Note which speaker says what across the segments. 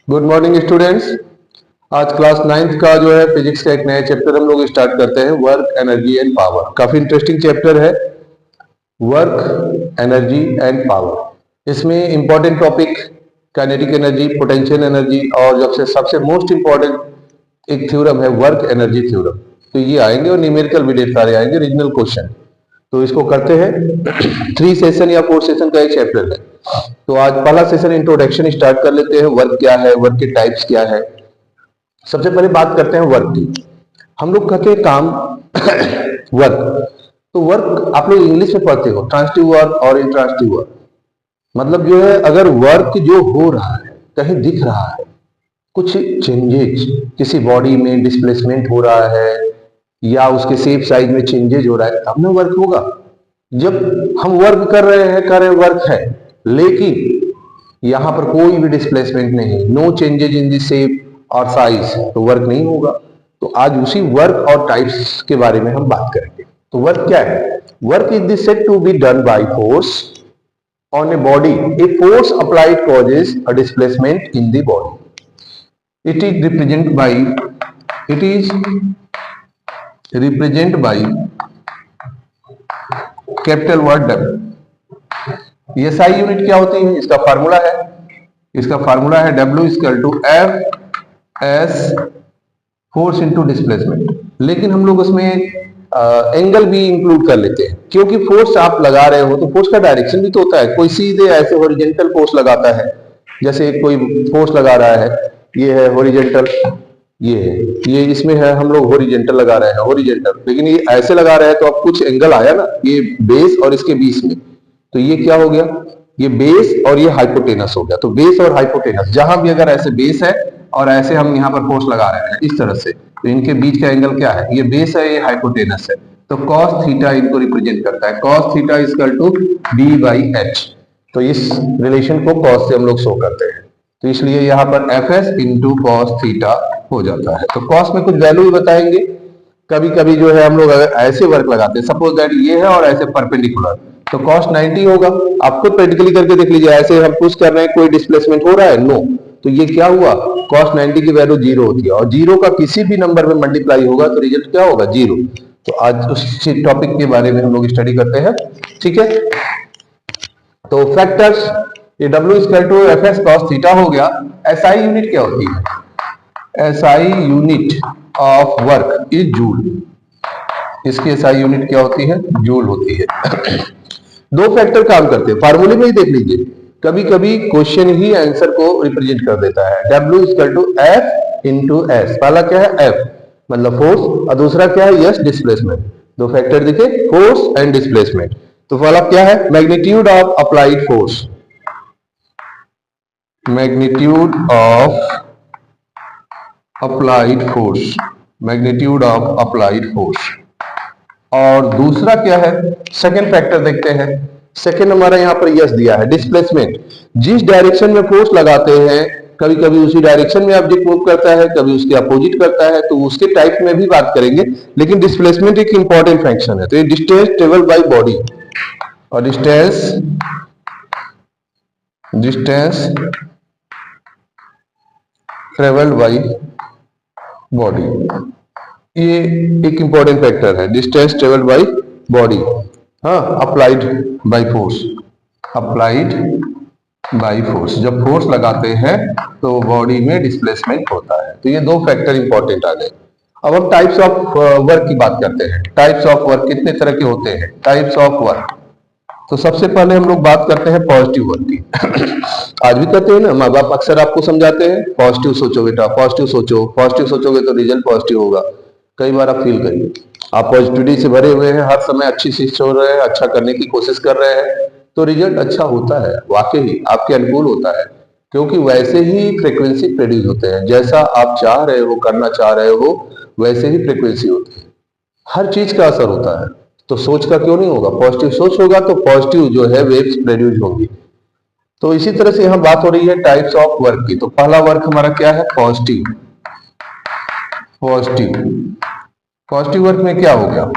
Speaker 1: Good morning students. आज class 9th का जो है फिजिक्स का एक नया चैप्टर हम लोग स्टार्ट करते हैं, वर्क एनर्जी एंड पावर। काफी इंटरेस्टिंग चैप्टर है वर्क एनर्जी एंड पावर। इसमें important topic kinetic energy, potential energy और जब से सबसे मोस्ट इंपॉर्टेंट एक थ्योरम है वर्क एनर्जी थ्योरम। तो ये आएंगे और न्यूमेरिकल भी ढेर सारे आएंगे, रीजनल क्वेश्चन। तो इसको करते हैं 3 सेशन या 4 सेशन का एक चैप्टर है। तो आज पहला सेशन इंट्रोडक्शन स्टार्ट कर लेते हैं। वर्क क्या है, वर्क के टाइप्स क्या है। सबसे पहले बात करते हैं वर्क की। हम लोग करते हैं काम वर्क। तो वर्क आप लोग इंग्लिश में पढ़ते हो ट्रांसटिव वर्क और इंट्रांसटिव वर्क। मतलब जो है अगर वर्क जो हो रहा है, कहीं दिख रहा है कुछ चेंजेज, किसी बॉडी में डिस्प्लेसमेंट हो रहा है या उसके शेप साइज में चेंजेज हो रहा है, तब ना वर्क होगा। जब हम वर्क कर रहे हैं, कर रहे वर्क है, लेकिन यहां पर कोई भी डिस्प्लेसमेंट नहीं, no changes in the shape और साइज, तो वर्क नहीं होगा। तो आज उसी वर्क और टाइप्स के बारे में हम बात करेंगे। तो वर्क क्या है? Work is the said to be done by force on a body. A force applied causes a displacement in the body. It is represent by capital word W. SI unit क्या होती है? इसका formula है W equal to F S force into displacement. लेकिन हम लोग उसमें angle भी इंक्लूड कर लेते हैं, क्योंकि फोर्स आप लगा रहे हो तो फोर्स का डायरेक्शन भी तो होता है। कोई सीधे ऐसे हॉरिजॉन्टल फोर्स लगाता है, जैसे कोई फोर्स लगा रहा है, ये है हॉरिजॉन्टल, ये इसमें है, हम लोग हॉरिजॉन्टल लगा रहे हैं हॉरिजॉन्टल, लेकिन ये ऐसे लगा रहे हैं तो अब कुछ एंगल आया ना, ये बेस और इसके बीच में, तो ये क्या हो गया? ये बेस और ये हाइपोटेनस हो गया। तो बेस और हाइपोटेनस, जहां भी अगर ऐसे बेस है और ऐसे हम यहाँ पर फोर्स लगा रहे हैं इस तरह से, तो इनके बीच का एंगल क्या है? ये बेस है, ये हाइपोटेनस है। तो cos थीटा इनको रिप्रेजेंट करता है। cos theta equal to b by H. तो इस रिलेशन को cos से हम लोग शो करते हैं, तो इसलिए यहाँ पर F S into cos theta हो जाता है। तो कॉस में कुछ वैल्यू भी बताएंगे। कभी कभी जो है हम लोग अगर ऐसे वर्क लगाते हैं, सपोज दैट ये है और ऐसे परपेंडिकुलर, तो कॉस 90 होगा। आप खुद प्रैक्टिकली करके देख लीजिए। ऐसे हम पुश कर रहे हैं, कोई डिस्प्लेसमेंट हो रहा है? नो। तो ये क्या हुआ? कॉस 90 की वैल्यू 0 होती है, और 0 का किसी भी नंबर में मल्टीप्लाई होगा तो रिजल्ट क्या होगा? 0। तो आज उस टॉपिक के बारे में हम लोग स्टडी करते हैं, ठीक है। तो फैक्टर्स, ये W equal to F S cos theta हो गया। एसआई यूनिट क्या होती है? SI unit of work is joule. इसकी एसआई यूनिट क्या होती है? जूल होती है। दो फैक्टर काम करते हैं, फार्मूले में ही देख लीजिए। कभी कभी क्वेश्चन ही आंसर को रिप्रेजेंट कर देता है। W equal to F into S. पहला क्या है? एफ मतलब फोर्स, और दूसरा क्या है? Yes, displacement. दो फैक्टर दिखे, फोर्स एंड डिस्प्लेसमेंट। तो पहला क्या है? Magnitude of applied force. Magnitude of applied force, magnitude of applied force. और दूसरा क्या है? सेकेंड फैक्टर देखते हैं। सेकेंड हमारा यहां पर यस दिया है, डिस्प्लेसमेंट। जिस डायरेक्शन में फोर्स लगाते हैं, कभी कभी उसी डायरेक्शन में ऑब्जेक्ट मूव करता है, कभी उसके अपोजिट करता है, तो उसके टाइप में भी बात करेंगे। लेकिन डिस्प्लेसमेंट एक इंपॉर्टेंट फंक्शन है। तो ये डिस्टेंस ट्रेवल बाय बॉडी, और डिस्टेंस ट्रेवल्ड बाय बॉडी, ये एक इंपॉर्टेंट फैक्टर है। डिस्टेंस ट्रेवल्ड बाय बॉडी, हाँ, applied by force, applied by force. जब फोर्स लगाते हैं तो बॉडी में डिस्प्लेसमेंट होता है। तो ये दो फैक्टर इंपॉर्टेंट आ गए। अब हम टाइप्स ऑफ वर्क की बात करते हैं। टाइप्स ऑफ वर्क कितने तरह के होते हैं? टाइप्स ऑफ वर्क, तो सबसे पहले हम लोग बात करते हैं पॉजिटिव वर्क की। आज भी करते हैं ना, माँ बाप अक्सर आपको समझाते हैं पॉजिटिव सोचो बेटा, पॉजिटिव सोचो, पॉजिटिव सोचोगे तो रिजल्ट पॉजिटिव होगा। कई बार आप फील करिए, आप पॉजिटिविटी से भरे हुए हैं, हर समय अच्छी चीज हो रहे हैं, अच्छा करने की कोशिश कर रहे हैं, तो रिजल्ट अच्छा होता है, वाकई आपके अनुकूल होता है। क्योंकि वैसे ही फ्रीक्वेंसी प्रोड्यूस होते हैं, जैसा आप चाह रहे हो, करना चाह रहे हो, वैसे ही फ्रीक्वेंसी होती है। हर चीज का असर होता है, तो सोच का क्यों नहीं होगा? पॉजिटिव सोच होगा तो पॉजिटिव जो है वेव्स प्रोड्यूस होंगी। तो इसी तरह से यहां बात हो रही है टाइप्स ऑफ वर्क की। तो पहला वर्क हमारा क्या है? पॉजिटिव। पॉजिटिव वर्क में क्या हो गया?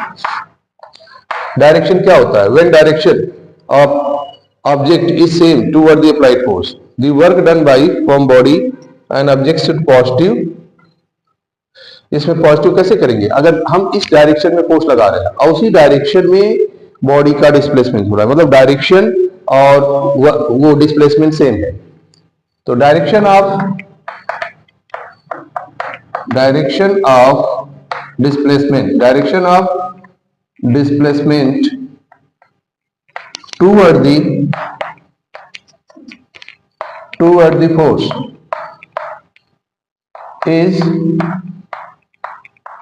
Speaker 1: डायरेक्शन क्या होता है? When direction of object is same toward the applied force, the work done by from body an object should positive, इसमें पॉजिटिव कैसे करेंगे, अगर हम इस डायरेक्शन में फोर्स लगा रहे हैं और उसी डायरेक्शन में बॉडी का डिस्प्लेसमेंट हो रहा है, मतलब डायरेक्शन और वो डिस्प्लेसमेंट सेम है, तो direction of displacement toward the force is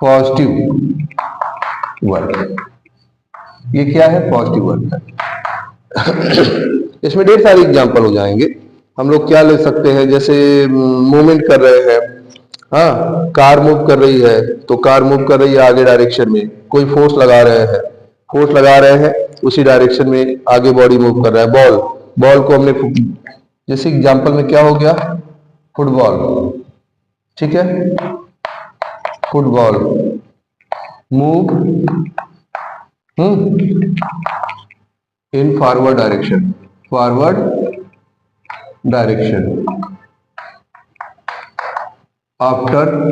Speaker 1: positive work. ये क्या है, पॉजिटिव वर्क है। इसमें ढेर सारे एग्जांपल हो जाएंगे। हम लोग क्या ले सकते हैं, जैसे मूवमेंट कर रहे हैं, हाँ कार मूव कर रही है, तो कार मूव कर रही है आगे डायरेक्शन में, कोई फोर्स लगा रहे हैं उसी डायरेक्शन में आगे बॉडी मूव कर रहा है। बॉल को हमने, जैसे एग्जांपल में क्या हो गया, फुटबॉल, ठीक है, football move in forward direction after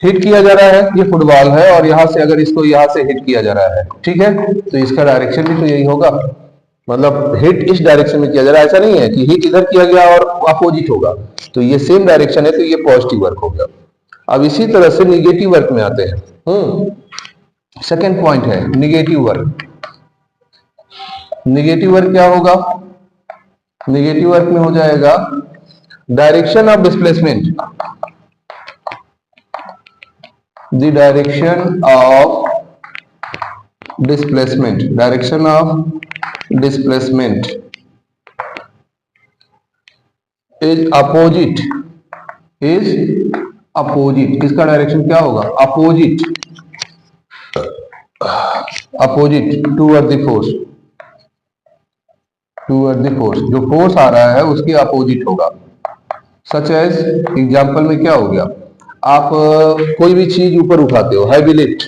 Speaker 1: hit किया जा रहा है, ये फुटबॉल है और यहां से अगर इसको यहां से हिट किया जा रहा है, ठीक है, तो इसका डायरेक्शन भी तो यही होगा, मतलब हिट इस डायरेक्शन में किया जा रहा है, ऐसा नहीं है कि हिट इधर किया गया और अपोजिट होगा, तो ये सेम डायरेक्शन है, तो ये पॉजिटिव वर्क हो गया। अब इसी तरह से निगेटिव वर्क में आते हैं। सेकेंड पॉइंट है निगेटिव वर्क। निगेटिव वर्क क्या होगा, निगेटिव वर्क में हो जाएगा direction of displacement, the direction of displacement is opposite, किसका डायरेक्शन क्या होगा, अपोजिट टूवर्ड द फोर्स, जो फोर्स आ रहा है उसके अपोजिट होगा। सच एज एग्जाम्पल में क्या हो गया, आप कोई भी चीज ऊपर उठाते हो, हैवी लिफ्ट,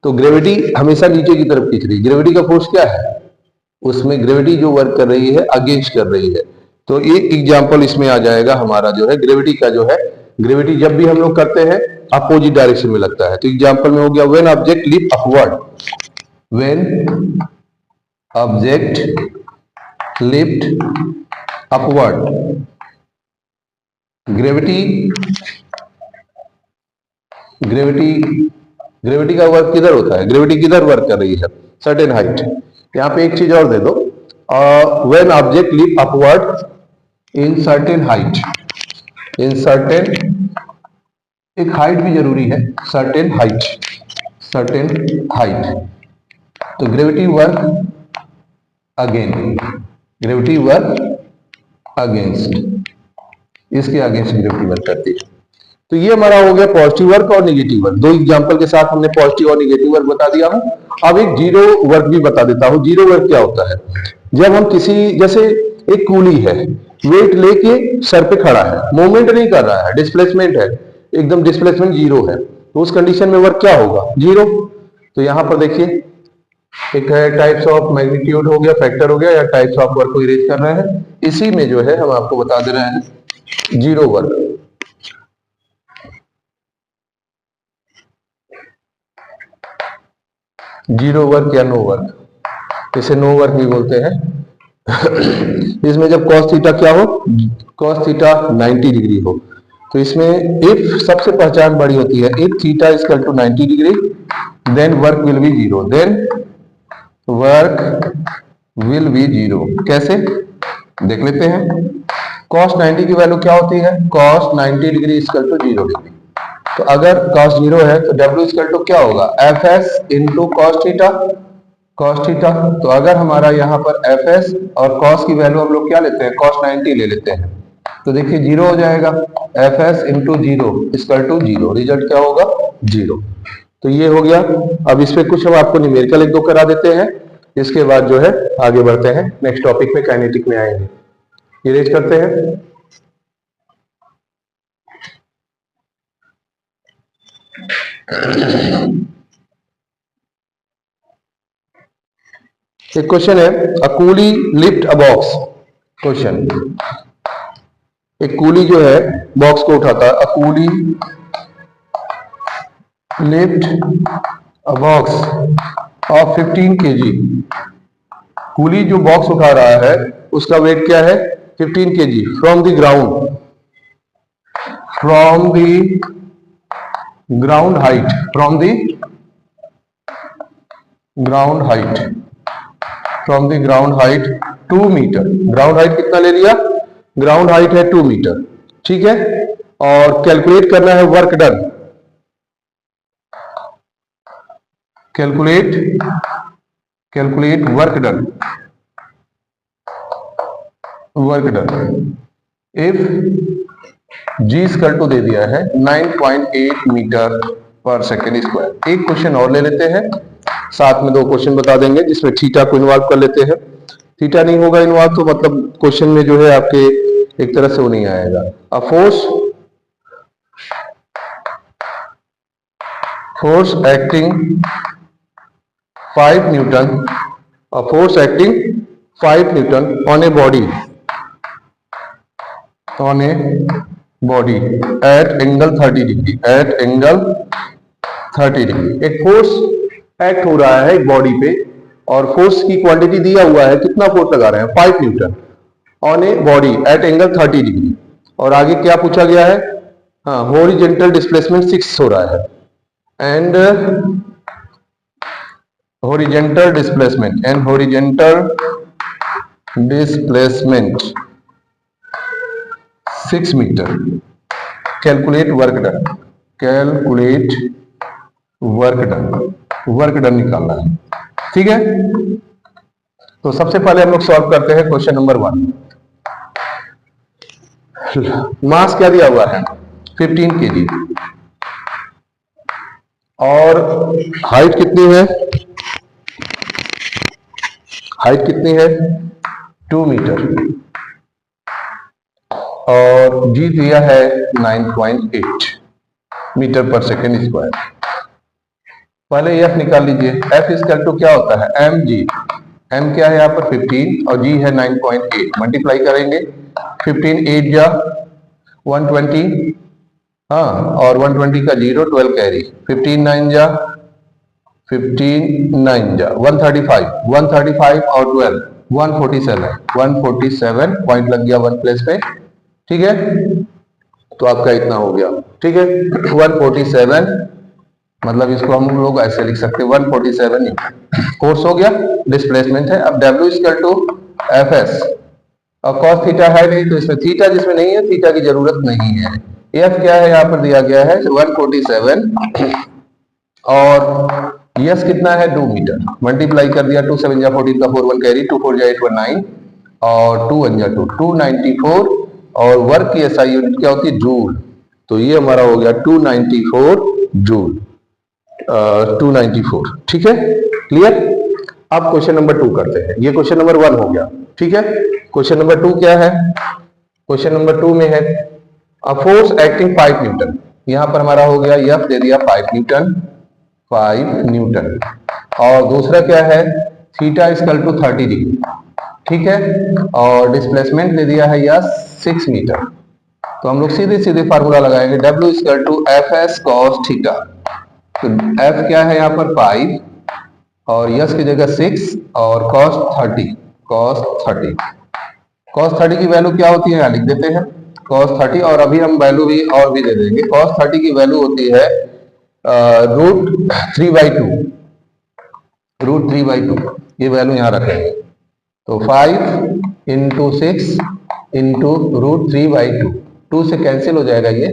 Speaker 1: तो ग्रेविटी हमेशा नीचे की तरफ खींच रही है, ग्रेविटी का फोर्स क्या है, उसमें ग्रेविटी जो वर्क कर रही है अगेंस्ट कर रही है, तो एक एग्जाम्पल इसमें आ जाएगा हमारा जो है ग्रेविटी का, जो है ग्रेविटी जब भी हम लोग करते हैं अपोजिट डायरेक्शन में लगता है, तो एग्जाम्पल में हो गया when object lift upward, when object lift upward, gravity का वर्क किधर होता है, ग्रेविटी किधर वर्क कर रही है, सर्टेन हाइट। यहां पे एक चीज और दे दो, when object lift upward in certain height, एक हाइट भी जरूरी है, सर्टेन हाइट, तो ग्रेविटी वर्क अगेंस्ट, इसके अगेंस्ट ग्रेविटी वर्क करती है। तो ये हमारा हो गया पॉजिटिव वर्क और निगेटिव वर्क। दो एग्जांपल के साथ हमने पॉजिटिव और निगेटिव वर्क बता दिया हूं। अब एक जीरो वर्क भी बता देता हूं। जीरो वर्क क्या होता है, जब हम किसी, जैसे एक कूली है, वेट लेके सर पे खड़ा है, मूवमेंट नहीं कर रहा है, डिस्प्लेसमेंट है, एकदम डिस्प्लेसमेंट जीरो है, तो उस कंडीशन में वर्क क्या होगा, जीरो। तो यहां पर देखिए एक है टाइप्स ऑफ मैग्नीट्यूड हो गया, फैक्टर हो गया, या टाइप्स ऑफ वर्क को इरेज कर रहे हैं, इसी में जो है हम आपको बता दे रहे हैं जीरो वर्क। जीरो वर्क या नो वर्क, इसे नो वर्क भी बोलते हैं। इसमें जब cos थीटा क्या हो, cos थीटा 90 डिग्री हो, तो इसमें इफ सबसे पहचान बड़ी होती है, if theta is equal to 90 degree then work will be zero, कैसे देख लेते हैं। cos 90 की वैल्यू क्या होती है, cos 90 degree is equal to 0 degree, तो अगर cos 0 है तो W इक्वल टू क्या होगा, Fs इंटू cos थीटा, तो अगर हमारा यहाँ पर Fs और cos की वैल्यू हम लोग क्या लेते हैं, cos 90 ले लेते हैं, तो देखिए 0 हो जाएगा, Fs into 0 equal to 0, result क्या होगा 0। तो ये हो गया। अब इस पे कुछ हम आपको न्यूमेरिकल एक दो करा देते हैं, इसके बाद जो है आगे बढ़ते हैं, नेक्स्ट टॉपिक में काइनेटिक में आएंगे। इरेज करते हैं। एक क्वेश्चन है, a coolie lift a box question, एक कूली जो है बॉक्स को उठाता है। A coolie lift a box of 15 kg। कूली जो बॉक्स उठा रहा है उसका वेट क्या है? 15 kg from the ground, from the ground height, from the ground height, from the ground height 2 metre. Ground height कितना ले लिया? ग्राउंड हाइट है 2 मीटर, ठीक है। और कैलकुलेट करना है work done. Calculate work done, work done if g equal to दे दिया है 9.8 मीटर पर सेकेंड स्क्वायर। एक क्वेश्चन और ले लेते हैं, साथ में 2 क्वेश्चन बता देंगे जिसमें थीटा को इन्वॉल्व कर लेते हैं। थीटा नहीं होगा इन्वॉल्व तो मतलब क्वेश्चन में जो है आपके एक तरह से वो नहीं आएगा। A force acting 5 Newton, a force acting 5 Newton on a body at angle 30 degree, at angle 30 degree. एक फोर्स एक्ट हो रहा है एक बॉडी पे और फोर्स की क्वांटिटी दिया हुआ है, कितना फोर्स लगा रहे हैं? 5 Newton on a body at angle 30 degree. और आगे क्या पूछा गया है? हाँ, हॉरिजॉन्टल डिस्प्लेसमेंट 6 हो रहा है एंड horizontal displacement 6 मीटर। कैलकुलेट वर्क डन निकालना है, ठीक है। तो सबसे पहले हम लोग सॉल्व करते हैं क्वेश्चन नंबर 1। मास क्या दिया हुआ है? 15 kg और हाइट कितनी है? हाइट कितनी है? 2 मीटर और जी दिया है 9.8 मीटर पर सेकेंड स्क्वायर। पहले एफ निकाल लीजिए। एफ इक्वल टू क्या होता है? M G. एम क्या है यहाँ पर? 15 और जी है 9.8। मल्टीप्लाई करेंगे 15 8 जा 120, हाँ, और 120 का 0 12 कैरी, 15 9 जा 135 और 12 147 पॉइंट लग गया 1 प्लेस पे, ठीक है। तो आपका इतना हो गया, ठीक है। 147 मतलब इसको हम लोग ऐसे लिख सकते हैं 147 न्यूटन। फोर्स हो गया, डिस्प्लेसमेंट है। अब W equal to F S और कॉस थीटा है नहीं तो इसमें थीटा जिसमें नहीं है, थीटा की जरूरत नहीं है। एफ क्या है यहाँ पर दिया गया है 147 और यस कितना है? 2 मीटर। मल्टीप्लाई कर दिया 2 7 जा 14 का 4 1 कैरी, 2 4 जा 8 1 9 और 2 1 जा 2 294 और वर्क की एसआई यूनिट क्या होती है? जूल। तो ये हमारा हो गया 294 जूल, 294, ठीक है। क्लियर? अब क्वेश्चन नंबर 2 करते हैं। ये क्वेश्चन नंबर 1 हो गया, ठीक है। क्वेश्चन नंबर 2 क्या है? क्वेश्चन नंबर 2 में है अ फोर्स एक्टिंग 5 न्यूटन। यहां पर हमारा हो गया एफ दे दिया 5 न्यूटन, 5 न्यूटन और दूसरा क्या है? थीटा इक्वल टू 30 डिग्री, ठीक है। और डिस्प्लेसमेंट दे दिया है यह 6 मीटर। तो हम लोग सीधे सीधे फार्मूला लगाएंगे W equal to F S cos theta. तो एफ क्या है यहाँ पर? 5 और यस की जगह 6 और cos 30 cos 30 की वैल्यू क्या होती है? यहाँ लिख देते हैं cos 30 और अभी हम वैल्यू भी और भी दे देंगे। cos 30 की वैल्यू होती है √3/2, √3/2 ये वैल्यू यहाँ रखेंगे। तो 5 इंटू 6 इंटू √3/2, 2 से कैंसिल हो जाएगा ये,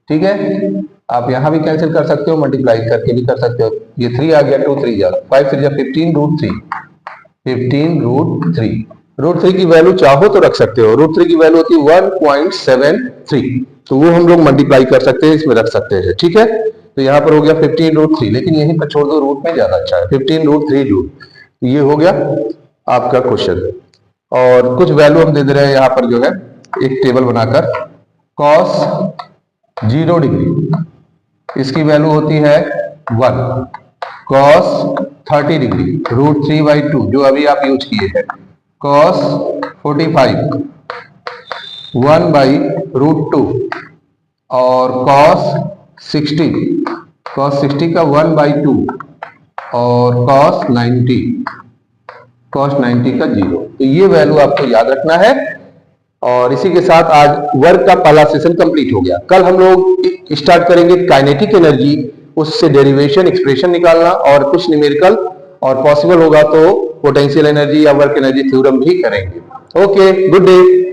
Speaker 1: ठीक है। आप यहां भी कैंसिल कर सकते हो, मल्टीप्लाई करके भी कर सकते हो। ये 3 आ गया, 2 3 जा 5 3 जा 15 √3 √3 की वैल्यू चाहो तो रख सकते हो। √3 की वैल्यू होती है 1.73, तो वो हम लोग मल्टीप्लाई कर सकते हैं, इसमें रख सकते हैं, ठीक है। तो यहाँ पर हो गया 15 √3, लेकिन यहीं पर छोड़ दो, रूट में ज्यादा अच्छा है 15 √3 जूल। ये हो गया आपका क्वेश्चन। और कुछ वैल्यू हम दे दे रहे हैं यहाँ पर जो है एक टेबल बनाकर। cos 0 डिग्री इसकी वैल्यू होती है 1, cos 30 डिग्री √3/2 जो अभी आप यूज किए हैं, cos 45 1/√2 और cos 60 का 1/2 और cos 90 का 0। तो ये वैल्यू आपको याद रखना है। और इसी के साथ आज वर्क का पहला सेशन कंप्लीट हो गया। कल हम लोग स्टार्ट करेंगे काइनेटिक एनर्जी, उससे डेरिवेशन एक्सप्रेशन निकालना और कुछ न्यूमेरिकल, और पॉसिबल होगा तो पोटेंशियल एनर्जी या वर्क एनर्जी थ्योरम भी करेंगे। Okay, good day.